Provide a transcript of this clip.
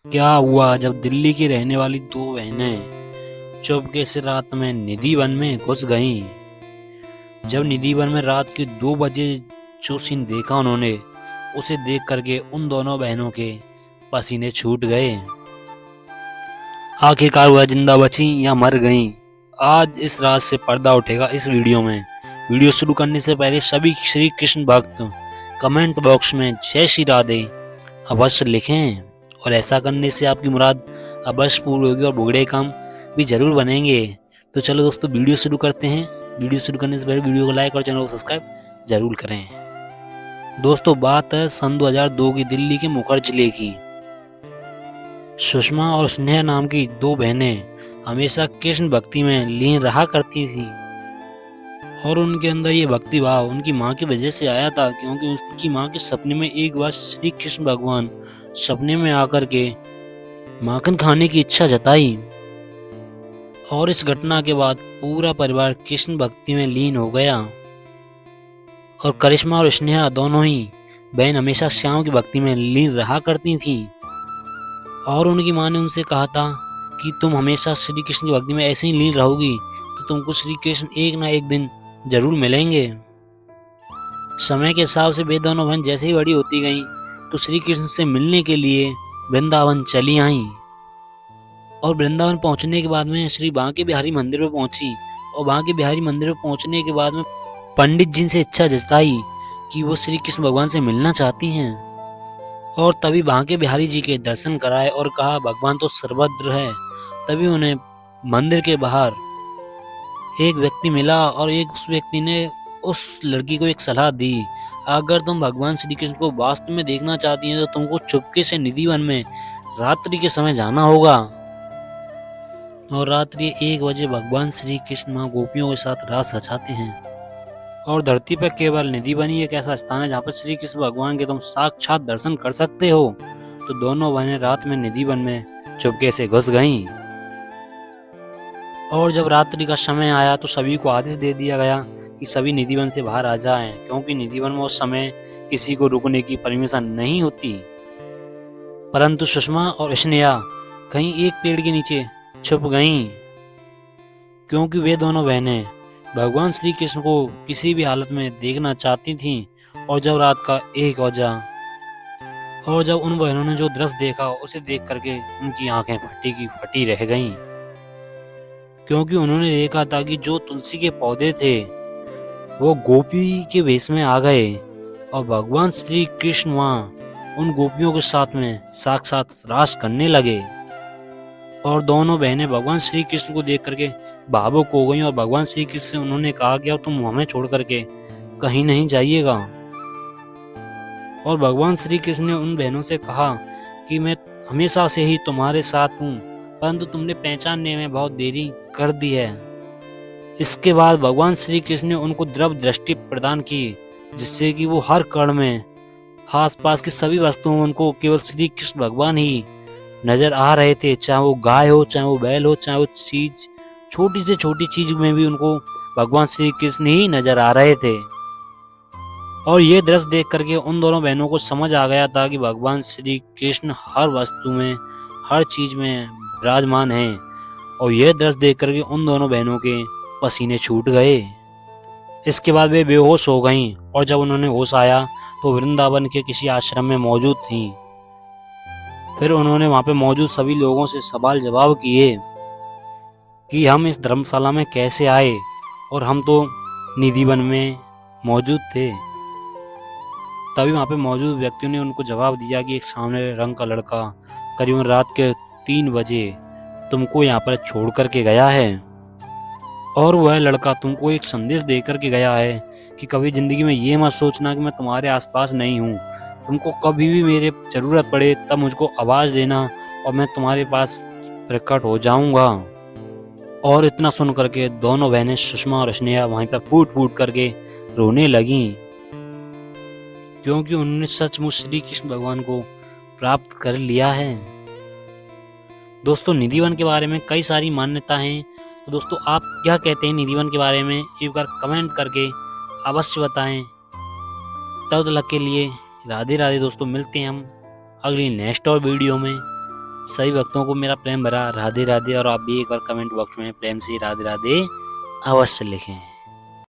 क्या हुआ जब दिल्ली की रहने वाली दो बहनें चुपके से रात में निधि वन में घुस गईं। जब निधि वन में रात के 2 बजे जो सीन देखा उन्होंने, उसे देख करके उन दोनों बहनों के पसीने छूट गए। आखिरकार वह जिंदा बची या मर गईं, आज इस राज से पर्दा उठेगा इस वीडियो में। वीडियो शुरू करने से पहले सभी श्री कृष्ण भक्त कमेंट बॉक्स में जय श्री राधे अवश्य लिखें, और ऐसा करने से आपकी मुराद अवश्य पूरी होगी और बुगड़े काम भी जरूर बनेंगे। तो चलो दोस्तों, वीडियो शुरू करते हैं। वीडियो शुरू करने से पहले वीडियो को लाइक और चैनल को सब्सक्राइब जरूर करें। दोस्तों, बात है सन 2002 की दिल्ली के मुखर जिले की। सुषमा और स्नेहा नाम की दो बहनें हमेशा कृष्ण भक्ति में लीन रहा करती थी, और उनके अंदर ये भक्ति भाव उनकी माँ की वजह से आया था, क्योंकि उनकी माँ के सपने में एक बार श्री कृष्ण भगवान सपने में आकर के माखन खाने की इच्छा जताई, और इस घटना के बाद पूरा परिवार कृष्ण भक्ति में लीन हो गया। और करिश्मा और स्नेहा दोनों ही बहन हमेशा श्याम की भक्ति में लीन रहा करती थीं, और उनकी माँ ने उनसे कहा था कि तुम हमेशा श्री कृष्ण की भक्ति में ऐसे ही लीन रहोगी तो तुमको श्री कृष्ण एक ना एक दिन जरूर मिलेंगे। समय के हिसाब से वे दोनों बहन जैसे ही बड़ी होती गईं तो श्री कृष्ण से मिलने के लिए वृंदावन चली आईं, और वृंदावन पहुंचने के बाद में श्री बांके बिहारी मंदिर में पहुंची, और बांके बिहारी मंदिर में पहुंचने के बाद में पंडित जी से इच्छा जताई कि वो श्री कृष्ण भगवान से मिलना चाहती हैं, और तभी बांके बिहारी जी के दर्शन कराए और कहा भगवान तो सर्वत्र है। तभी उन्हें मंदिर के बाहर एक व्यक्ति मिला, और उस व्यक्ति ने उस लड़की को एक सलाह दी, अगर तुम भगवान श्री कृष्ण को वास्तव में देखना चाहती हैं तो तुमको चुपके से निधि वन में रात्रि के समय जाना होगा। और रात्रि 1 बजे भगवान श्री कृष्ण माँ गोपियों के साथ रास रचाते हैं, और धरती पर केवल निधि वन ही एक ऐसा स्थान है जहाँ पर श्री कृष्ण भगवान के तुम साक्षात दर्शन कर सकते हो। तो दोनों बहनें रात में निधि वन में चुपके से घुस गईं, और जब रात्रि का समय आया तो सभी को आदेश दे दिया गया कि सभी निधि वन से बाहर आ जाएं, क्योंकि निधि वन में उस समय किसी को रुकने की परमिशन नहीं होती। परंतु सुषमा और स्नेहा कहीं एक पेड़ के नीचे छुप गईं, क्योंकि वे दोनों बहनें भगवान श्री कृष्ण को किसी भी हालत में देखना चाहती थीं। और जब रात का 1 बजा और जब उन बहनों ने जो दृश्य देखा उसे देख करके उनकी आंखें फटी की फटी रह गईं, क्योंकि उन्होंने देखा था कि जो तुलसी के पौधे थे वो गोपी के वेश में आ गए, और भगवान श्री कृष्ण वहां उन गोपियों के साथ में साक्षात रास करने लगे। और दोनों बहनें भगवान श्री कृष्ण को देख करके भावुक हो गईं, और भगवान श्री कृष्ण से उन्होंने कहा कि अब तुम हमें छोड़ करके कहीं नहीं जाइएगा। और भगवान श्री कृष्ण ने उन बहनों से कहा कि मैं हमेशा से ही तुम्हारे साथ हूँ, परंतु तुमने पहचानने में बहुत देरी कर दी है। इसके बाद भगवान श्री कृष्ण ने उनको द्रव दृष्टि प्रदान की, जिससे कि वो हर कण में आस पास की सभी वस्तुओं में उनको केवल श्री कृष्ण भगवान ही नजर आ रहे थे। चाहे वो गाय हो, चाहे वो बैल हो, चाहे वो चीज छोटी से छोटी चीज में भी उनको भगवान श्री कृष्ण ही नजर आ रहे थे। और ये दृश्य देख करके उन दोनों बहनों को समझ आ गया था कि भगवान श्री कृष्ण हर वस्तु में, हर चीज में विराजमान है। और यह दृश्य देख करके उन दोनों बहनों के पसीने छूट गए। इसके बाद वे बेहोश हो गईं, और जब उन्होंने होश आया तो वृंदावन के किसी आश्रम में मौजूद थीं। फिर उन्होंने वहां पे मौजूद सभी लोगों से सवाल जवाब किए कि हम इस धर्मशाला में कैसे आए, और हम तो निधि वन में मौजूद थे। तभी वहां पे मौजूद व्यक्तियों ने उनको जवाब दिया कि एक सामने रंग का लड़का करीबन रात के 3 बजे तुमको यहाँ पर छोड़ करके गया है, और वह लड़का तुमको एक संदेश दे करके गया है कि कभी जिंदगी में ये मत सोचना कि मैं तुम्हारे आसपास नहीं हूँ। तुमको कभी भी मेरे जरूरत पड़े तब मुझको आवाज देना, और मैं तुम्हारे पास प्रकट हो जाऊंगा। और इतना सुन करके दोनों बहनें सुषमा और स्नेहा वहीं पर फूट फूट करके रोने लगीं, क्योंकि उन्होंने सचमुच श्री कृष्ण भगवान को प्राप्त कर लिया है। दोस्तों, निधि वन के बारे में कई सारी मान्यता हैं। तो दोस्तों, आप क्या कहते हैं निधि वन के बारे में, एक बार कमेंट करके अवश्य बताएं। तब तक के लिए राधे राधे दोस्तों, मिलते हैं हम अगली नेक्स्ट और वीडियो में। सभी भक्तों को मेरा प्रेम भरा राधे राधे, और आप भी एक बार कमेंट बॉक्स में प्रेम से राधे राधे अवश्य लिखें।